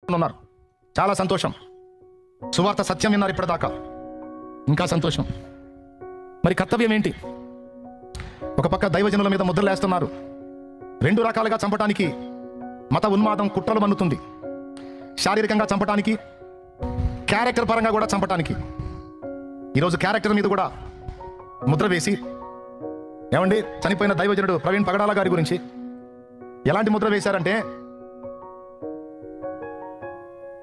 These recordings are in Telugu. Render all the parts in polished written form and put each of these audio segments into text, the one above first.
ఉన్నారు. చాలా సంతోషం. సువార్త సత్యం విన్నారు ఇప్పటిదాకా, ఇంకా సంతోషం. మరి కర్తవ్యం ఏంటి? ఒక పక్క దైవజనుల మీద ముద్రలేస్తున్నారు. రెండు రకాలుగా చంపటానికి మత ఉన్మాదం కుట్రలు మన్నుతుంది. శారీరకంగా చంపటానికి, క్యారెక్టర్ పరంగా కూడా చంపటానికి. ఈరోజు క్యారెక్టర్ మీద కూడా ముద్ర వేసి, ఏమండి చనిపోయిన దైవజనుడు ప్రవీణ్ పగడాల గారి గురించి ఎలాంటి ముద్ర వేశారంటే,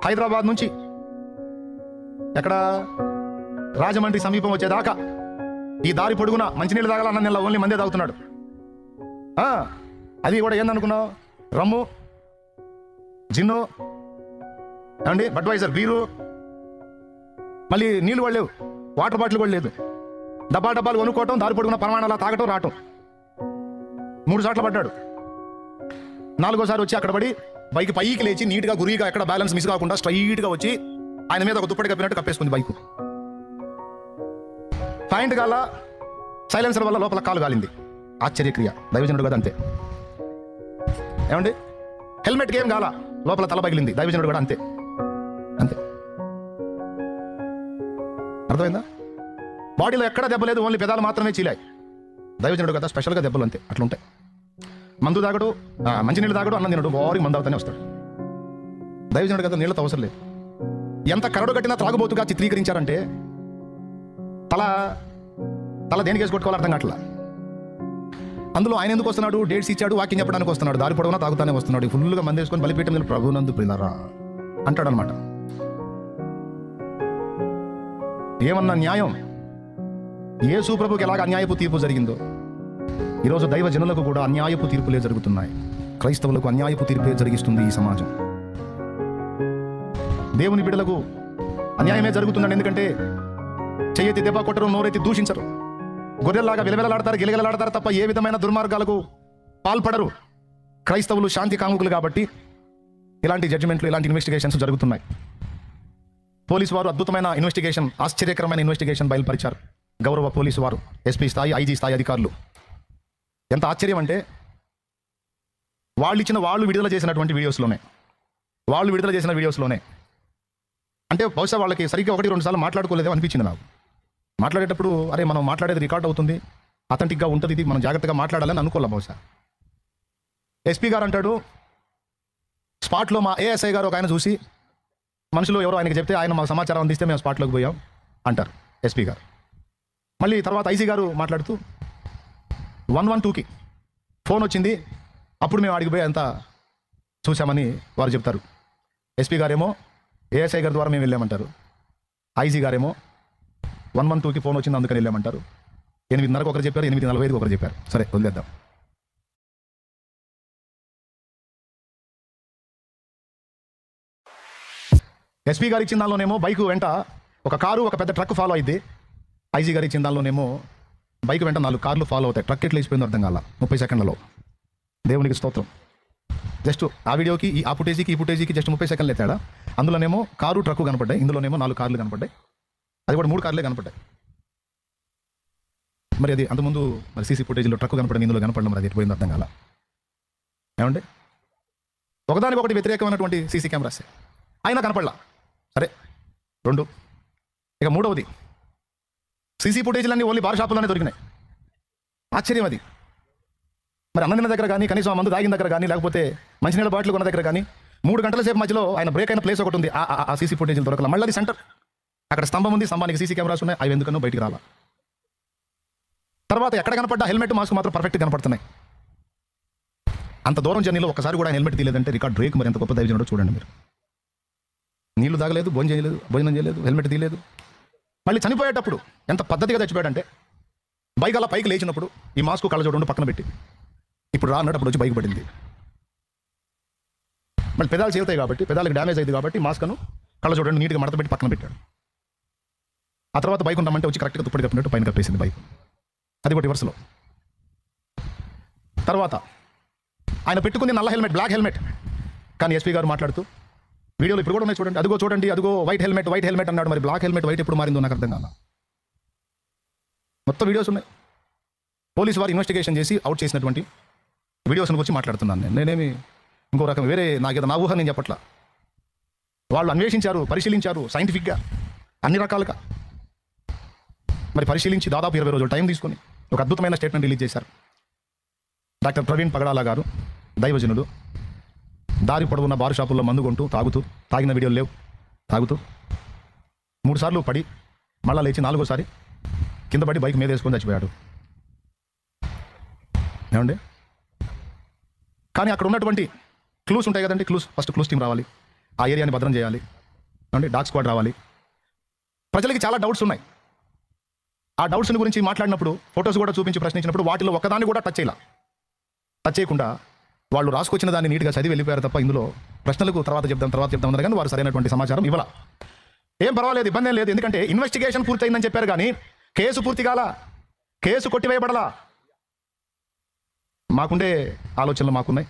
హైదరాబాద్ నుంచి ఎక్కడ రాజమండ్రి సమీపం వచ్చేదాకా ఈ దారి పొడుగున మంచినీళ్ళు తాగాలన్న నెల ఓన్లీ మందే తాగుతున్నాడు. అది కూడా ఏందనుకున్నావు? రమ్ము, జిన్ను, ఏమండి బడ్వైజర్ బీరు, మళ్ళీ నీళ్ళు కూడా లేవు, వాటర్ బాటిల్ కూడా లేదు. డబ్బాలు కొనుక్కోవటం, దారి పొడుగున ప్రమాణాల తాగటం, రావటం. 3 సార్లు పడ్డాడు. 4గోసారి వచ్చి అక్కడ పడి బైక్ పైకి లేచి నీట్గా గురిగా ఎక్కడ బ్యాలెన్స్ మిస్ కాకుండా స్ట్రైట్గా వచ్చి ఆయన మీద ఒక దుప్పటి కప్పినట్టు కప్పేసుకుంది బైక్. పాయింట్ గాల సైలెన్సర్ వల్ల లోపల కాలు కాలింది. ఆశ్చర్యక్రియ. దైవజనుడు కదా అంతే. ఏమండి హెల్మెట్ గేమ్ గాల లోపల తల పగిలింది. దైవజనుడు కూడా అంతే అంతే. అర్థమైందా? బాడీలో ఎక్కడ దెబ్బ లేదు, ఓన్లీ పెదాలు మాత్రమే చీలాయి. దైవజనుడు కదా స్పెషల్గా దెబ్బలు అంతే, అట్లుంటాయి. మందు తాగడు, మంచినీళ్ళు తాగడు, అన్నం తినడు, బోరింగ్ మందు అవుతానే వస్తాడు. దైవజనుడు కదా నీళ్ళతో అవసరం లేదు. ఎంత కరడు కట్టినా త్రాగుబోతుగా చిత్రీకరించారంటే తల తల దేనికి వేసి కొట్టుకోవాలి అర్థం కావట్లా. అందులో ఆయన ఎందుకు వస్తున్నాడు? డేట్స్ ఇచ్చాడు, వాకింగ్ చెప్పడానికి వస్తున్నాడు. దారి పొడవునా తాగుతానే వస్తున్నాడు. ఫుల్గా మంది వేసుకొని బలిపీఠం మీద ప్రభునందు ప్రియులారా అంటాడు అనమాట. ఏమన్నా న్యాయం? యేసు ప్రభుకి ఎలాగ అన్యాయపు తీర్పు జరిగిందో ఈరోజు దైవ జనులకు కూడా అన్యాయపు తీర్పులే జరుగుతున్నాయి. క్రైస్తవులకు అన్యాయపు తీర్పే జరిగిస్తుంది ఈ సమాజం. దేవుని బిడ్డలకు అన్యాయమే జరుగుతుందండి. ఎందుకంటే చెయ్యెత్తి దెబ్బ కొట్టరు, నోరెత్తి దూషించరు, గొర్రెల్లాగా విలవిలలాడతారు, గిలగిలలాడతారు తప్ప ఏ విధమైన దుర్మార్గాలకు పాల్పడరు. క్రైస్తవులు శాంతి కాముకులు కాబట్టి ఇలాంటి జడ్జిమెంట్లు, ఇలాంటి ఇన్వెస్టిగేషన్స్ జరుగుతున్నాయి. పోలీసు వారు అద్భుతమైన ఇన్వెస్టిగేషన్, ఆశ్చర్యకరమైన ఇన్వెస్టిగేషన్ బయలుపరిచారు. గౌరవ పోలీసు వారు, ఎస్పీ స్థాయి, ఐజీ స్థాయి అధికారులు. ఎంత ఆశ్చర్యం అంటే వాళ్ళు విడుదల చేసినటువంటి వీడియోస్లోనే అంటే బహుశా వాళ్ళకి సరిగ్గా 1-2 సార్లు మాట్లాడుకోలేదేమో అనిపించింది నాకు. మాట్లాడేటప్పుడు అరే మనం మాట్లాడేది రికార్డ్ అవుతుంది, అథెంటిక్గా ఉంటుంది, ఇది మనం జాగ్రత్తగా మాట్లాడాలని అనుకోలే బహుశా. ఎస్పీ గారు అంటాడు, స్పాట్లో మా ఏఎస్ఐ గారు ఒక ఆయన చూసి మనుషులు ఎవరో ఆయనకి చెప్తే ఆయన మాకు సమాచారం అందిస్తే మేము స్పాట్లోకి పోయాం అంటారు ఎస్పీ గారు. మళ్ళీ తర్వాత ఐజీ గారు మాట్లాడుతూ 112కి ఫోన్ వచ్చింది, అప్పుడు మేము అడిగిపోయి అంతా చూసామని వారు చెప్తారు. ఎస్పీ గారేమో ఏఎస్ఐ గారి ద్వారా మేము వెళ్ళామంటారు. ఐజీ గారేమో 112కి ఫోన్ వచ్చింది అందుకని వెళ్ళామంటారు. 8:30కి ఒకరు చెప్పారు, 8:45కి ఒకరు చెప్పారు. సరే వదిలేద్దాం. ఎస్పీ గారు ఇచ్చిన దానిలోనేమో బైక్ వెంట ఒక కారు, ఒక పెద్ద ట్రక్ ఫాలో అయింది. ఐజీ గారు ఇచ్చిన దానిలోనేమో బైక్ వెంట 4 కార్లు ఫాలో అవుతాయి. ట్రక్ ఎట్లా వేసిపోయిందో అర్థం కాల 30 సెకండ్లలో. దేవునికి స్తోత్రం. జస్ట్ ఆ వీడియోకి ఆ ఫుటేజీకి ఈ ఫుటేజీకి జస్ట్ 30 సెకండ్లు ఎత్తాడా. అందులోనేమో కారు, ట్రక్కు కనపడ్డాయి, ఇందులోనేమో 4 కార్లు కనపడ్డాయి. అది కూడా 3 కార్లే కనపడ్డాయి. మరి అది అంతకుముందు మరి సీసీ ఫుటేజీలో ట్రక్కు కనపడింది, ఇందులో కనపడడం మరి అది ఎట్టిపోయిందో అర్థం కాల. ఏమండి ఒకదానికొకటి వ్యతిరేకమైనటువంటి సీసీ కెమెరాసే అయినా కనపడలా. సరే 2. ఇక 3వది సీసీ ఫుటేజీలన్నీ ఓన్లీ బార్ షాపుల్లోనే దొరికినాయి. ఆశ్చర్యం అది. మరి అన్నదిన దగ్గర కానీ, కనీసం మందు తాగిన దగ్గర కానీ, లేకపోతే మంచినీళ్ళ బాటిల్ కొన్న దగ్గర కానీ 3 గంటల సేపు మధ్యలో ఆయన బ్రేక్ అయిన ప్లేస్ ఒకటి ఉంది. ఆ సీసీ ఫుటేజీలు దొరకల. మళ్ళీ సెంటర్ అక్కడ స్తంభం ఉంది, స్తంభానికి సీసీ కెమెరాస్ ఉన్నాయి, అవి ఎందుకనో బయటికి రాలా. తర్వాత ఎక్కడ కనపడ్డా హెల్మెట్, మాస్క్ మాత్రం పర్ఫెక్ట్గా కనపడుతున్నాయి. అంత దూరం జర్నీలో ఒకసారి కూడా ఆయన హెల్మెట్ తీయలేదంటే రికార్డ్ బ్రేక్. మరి ఎంత గొప్ప దైవజనుడో చూడండి మీరు. నీళ్లు తాగలేదు, భోజనం చేయలేదు, హెల్మెట్ తీయలేదు. మళ్ళీ చనిపోయేటప్పుడు ఎంత పద్ధతిగా చచ్చిపోయాడంటే బైక్ అలా పైకి లేచినప్పుడు ఈ మాస్క్ కళ్ళజోడు పక్కన పెట్టి ఇప్పుడు రా అన్నప్పుడు వచ్చి బైక్ పడింది. మళ్ళీ పెదాలు చేరుతాయి కాబట్టి, పెదాలకు డ్యామేజ్ అయింది కాబట్టి మాస్క్ను కళ్ళజోడు నీట్గా మడత పెట్టి పక్కన పెట్టాడు. ఆ తర్వాత బైక్ ఉంటామంటే వచ్చి కరెక్ట్గా దుప్పటి కప్పినట్టు పైన కప్పేసింది బైక్. అది కూడా రివర్స్లో. తర్వాత ఆయన పెట్టుకుంది నల్ల హెల్మెట్, బ్లాక్ హెల్మెట్. కానీ ఎస్పీ గారు మాట్లాడుతూ వీడియోలో ఇప్పుడు కూడా ఉన్నాయి చూడండి, అదిగో వైట్ హెల్మెట్ అన్నాడు. మరి బ్లాక్ హెల్మెట్ వైట్ ఎప్పుడు మారిందో నాకు అర్థం కాల. మొత్తం వీడియోస్ ఉన్నాయి. పోలీసు వారు ఇన్వెస్టిగేషన్ చేసి అవుట్ చేసినటువంటి వీడియోస్ని గురించి మాట్లాడుతున్నాను నేనేమి ఇంకో రకం వేరే నాకేదో నా ఊహ నేను చెప్పట్లా. వాళ్ళు అన్వేషించారు, పరిశీలించారు సైంటిఫిక్గా అన్ని రకాలుగా. మరి పరిశీలించి దాదాపు 20 రోజులు టైం తీసుకొని ఒక అద్భుతమైన స్టేట్మెంట్ రిలీజ్ చేశారు. డాక్టర్ ప్రవీణ్ పగడాల గారు, దైవజనుడు, దారి పొడవున్న బారు షాపుల్లో మందు కొంటూ తాగిన వీడియోలు లేవు, తాగుతూ 3 సార్లు పడి మళ్ళా లేచి 4వ సారి కింద పడి బైక్ మీద వేసుకొని చచ్చిపోయాడు. ఏమండి? కానీ అక్కడ ఉన్నటువంటి క్లూస్ ఉంటాయి కదండి, ఫస్ట్ క్లూస్ టీం రావాలి, ఆ ఏరియాని భద్రం చేయాలి, ఏమండి, డాగ్ స్క్వాడ్ రావాలి. ప్రజలకి చాలా డౌట్స్ ఉన్నాయి. ఆ డౌట్స్ని గురించి మాట్లాడినప్పుడు ఫొటోస్ కూడా చూపించి ప్రశ్నించినప్పుడు వాటిలో ఒక్కదాన్ని కూడా టచ్ చేయకుండా వాళ్ళు రాసుకొచ్చిన దాన్ని నీట్గా చదివి వెళ్ళిపోయారు తప్ప ఇందులో ప్రశ్నలకు తర్వాత చెప్దాం అన్నారు కానీ వారు సరైనటువంటి సమాచారం ఇవ్వాల. ఏం పర్వాలేదు, ఇబ్బంది ఏం లేదు, ఎందుకంటే ఇన్వెస్టిగేషన్ పూర్తయిందని చెప్పారు కానీ కేసు పూర్తి కాల, కేసు కొట్టివేయబడలా. మాకుండే ఆలోచనలు మాకున్నాయి,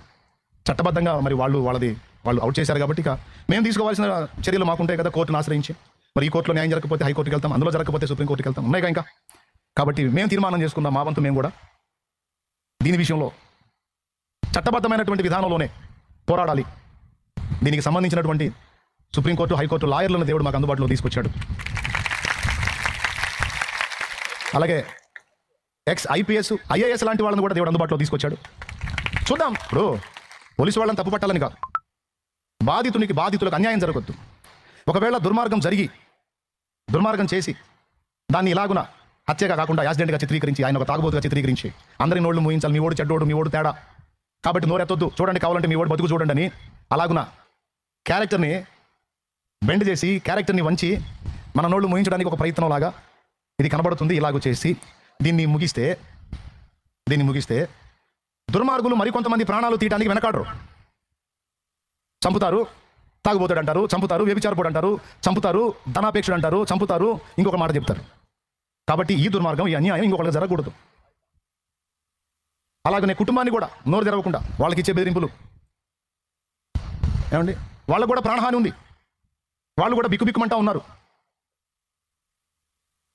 చట్టబద్ధంగా మరి వాళ్ళు అవుట్ చేశారు కాబట్టి ఇక మేము తీసుకోవాల్సిన చర్యలు మాకుంటాయి కదా, కోర్టును ఆశ్రయించి. మరి ఈ కోర్టులో న్యాయం జరగకపోతే హైకోర్టుకి వెళ్తాం, అందులో జరగకపోతే సుప్రీంకోర్టుకి వెళ్తాం, ఉన్నాయి ఇంకా. కాబట్టి మేము తీర్మానం చేసుకున్నాం, మా వంతు మేము కూడా దీని విషయంలో చట్టబద్ధమైనటువంటి విధానంలోనే పోరాడాలి. దీనికి సంబంధించినటువంటి సుప్రీంకోర్టు, హైకోర్టు లాయర్లను దేవుడు మాకు అందుబాటులో తీసుకొచ్చాడు. అలాగే IPS, IAS లాంటి వాళ్ళని కూడా దేవుడు అందుబాటులో తీసుకొచ్చాడు. చూద్దాం. ఇప్పుడు పోలీసు వాళ్ళని తప్పు పట్టాలని కాదు, బాధితులకు అన్యాయం జరగొద్దు. ఒకవేళ దుర్మార్గం చేసి దాన్ని ఇలాగున హత్యగా కాకుండా యాక్సిడెంట్గా చిత్రీకరించి, ఆయన ఒక తాగుబోతుగా చిత్రీకరించి అందరి నోళ్ళు మూయించాలి, మీ ఓడు చెడ్డోడు, మీ ఓడు తేడా, కాబట్టి నోరెత్తొద్దు, చూడండి కావాలంటే మీ ఓడు బతుకు చూడండి అని అలాగున క్యారెక్టర్ని బెండ్ చేసి, క్యారెక్టర్ని వంచి మన నోళ్ళు మూయించడానికి ఒక ప్రయత్నం లాగా ఇది కనబడుతుంది. ఇలాగ చేసి దీన్ని ముగిస్తే దుర్మార్గులు మరికొంతమంది ప్రాణాలు తీయడానికి వెనకాడరు. చంపుతారు, తాగుబోతాడు అంటారు, చంపుతారు, వ్యభిచారపోడు అంటారు, చంపుతారు, ధనాపేక్షుడు అంటారు, చంపుతారు, ఇంకొక మాట చెప్తారు. కాబట్టి ఈ దుర్మార్గం, ఈ అన్యాయం ఇంకొకరికి జరగకూడదు. అలాగనే కుటుంబాన్ని కూడా నోరు తెరవకుండా వాళ్ళకి ఇచ్చే బెదిరింపులు, ఏమండి, వాళ్ళకు కూడా ప్రాణహాని ఉంది, వాళ్ళు కూడా బిక్కుబిక్కుమంటా ఉన్నారు.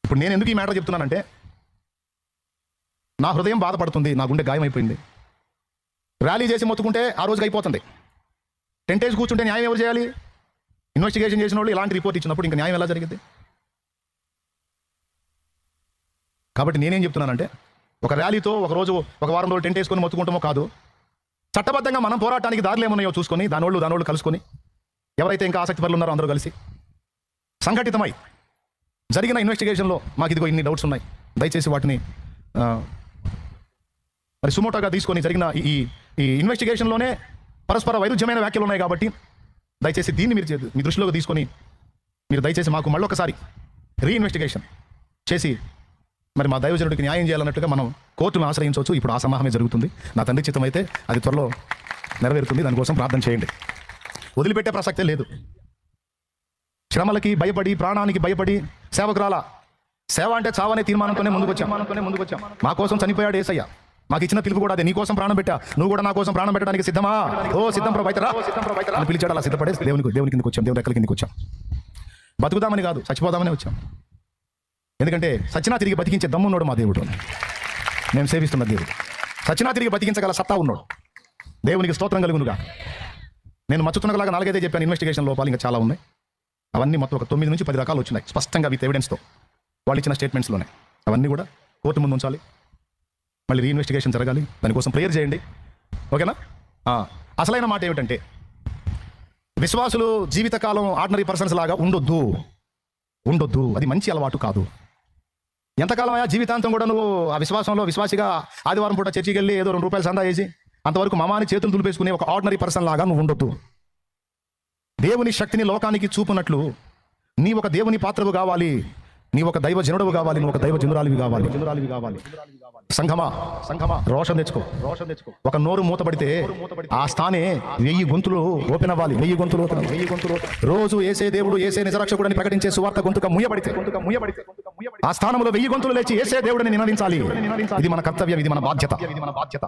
ఇప్పుడు నేను ఎందుకు ఈ మ్యాటర్ చెప్తున్నానంటే నా హృదయం బాధపడుతుంది, నా గుండె గాయమైపోయింది. ర్యాలీ చేసి మొత్తుకుంటే ఆ రోజుకి అయిపోతుంది, టెంటేజ్ కూర్చుంటే న్యాయం ఎవరు చేయాలి? ఇన్వెస్టిగేషన్ చేసిన వాళ్ళు ఇలాంటి రిపోర్ట్ ఇచ్చినప్పుడు ఇంకా న్యాయం ఎలా జరిగింది? కాబట్టి నేనేం చెప్తున్నానంటే ఒక ర్యాలీతో ఒక వారం రోజులు టెంట్ వేసుకొని మొత్తుకుంటామో కాదు, చట్టబద్ధంగా మనం పోరాటానికి దారులు ఏమున్నాయో చూసుకొని దానోళ్ళు కలుసుకొని ఎవరైతే ఇంకా ఆసక్తి పరులు ఉన్నారో అందరూ కలిసి సంఘటితమై జరిగిన ఇన్వెస్టిగేషన్లో మాకు ఇదిగో ఇన్ని డౌట్స్ ఉన్నాయి, దయచేసి వాటిని మరి సుమోటోగా తీసుకొని జరిగిన ఈ ఇన్వెస్టిగేషన్లోనే పరస్పర వైరుధ్యమైన వ్యాఖ్యలు ఉన్నాయి కాబట్టి దయచేసి దీన్ని మీ దృష్టిలోకి తీసుకొని మీరు దయచేసి మాకు మళ్ళొకసారి రీఇన్వెస్టిగేషన్ చేసి మరి మా దైవజనుడికి న్యాయం చేయాలన్నట్టుగా మనం కోర్టును ఆశ్రయించవచ్చు. ఇప్పుడు ఆ సమాహమే జరుగుతుంది. నా తండ్రి చిత్తం అయితే అది త్వరలో నెరవేరుతుంది. దానికోసం ప్రార్థన చేయండి. వదిలిపెట్టే ప్రసక్తే లేదు. శ్రమలకి భయపడి, ప్రాణానికి భయపడి సేవకురాల సేవ అంటే చావనే తీర్మానంతోనే ముందుకొచ్చాం. మా కోసం చనిపోయాడు యేసయ్య. మాకు ఇచ్చిన పిలుపు కూడా అదే, నీ కోసం ప్రాణం పెట్టా, నువ్వు కూడా నా కోసం ప్రాణం పెట్టడానికి సిద్ధమా? సిద్ధం ప్రభు అయితే రా అని పిలిచాడు. అలా సిద్ధపడే దేవుని కిందకి వచ్చాం, దేవుని రెక్కల కిందకి వచ్చాం. బతుకుదామని కాదు, చచ్చిపోదామని వచ్చాం. ఎందుకంటే సచ్చినా తిరిగి బతికించే దమ్మున్నాడు మా దేవుడు, మేము సేవిస్తున్న దేవుడు. సచ్చినా తిరిగి బతికించగల సత్తా ఉన్నాడు. దేవునికి స్తోత్రం కలుగునుగా. నేను మచ్చుతున్నలాగా 4 చెప్పాను. ఇన్వెస్టిగేషన్ లోపాలు ఇంకా చాలా ఉన్నాయి. అవన్నీ మొత్తం ఒక 9 నుంచి 10 రకాలు వచ్చినాయి స్పష్టంగా విత్ ఎవిడెన్స్తో, వాళ్ళు ఇచ్చిన స్టేట్మెంట్స్లోనే. అవన్నీ కూడా కోర్టు ముందు ఉంచాలి, మళ్ళీ రీఇన్వెస్టిగేషన్ జరగాలి. దానికోసం ప్రేయర్ చేయండి, ఓకేనా? అసలైన మాట ఏమిటంటే విశ్వాసులు జీవితకాలం ఆర్డినరీ పర్సన్స్ లాగా ఉండొద్దు. అది మంచి అలవాటు కాదు. ఎంతకాలం అయ్యా జీవితాంతం కూడా నువ్వు ఆ విశ్వాసంలో విశ్వాసిగా ఆదివారం పూట చర్చికి వెళ్ళి ఏదో 2 రూపాయలు సందా వేసి అంతవరకు మమాని చేతులు దులిపేసుకునే ఒక ఆర్డినరీ పర్సన్ లాగా నువ్వు ఉండొద్దు. దేవుని శక్తిని లోకానికి చూపునట్లు నీ ఒక దేవుని పాత్రవు కావాలి, నీ ఒక దైవ జనుడవు కావాలి, నువ్వు ఒక దైవ జనురాలివి కావాలి. సంఘమా రోషం తెచ్చుకో. ఒక నోరు మూతపడితే ఆ స్థానే 1000 గొంతులు ఓపెన్ అవ్వాలి. 1000 గొంతులు రోజు ఏసే దేవుడు, ఏసే నిజరక్షకుడని ప్రకటించే సువార్త గొంతుక ముయ్యబడితే ఆ స్థానంలో 1000 గొంతులు లేచి ఏసే దేవుడిని నినదించాలి. ఇది మన కర్తవ్యం, ఇది మన బాధ్యత.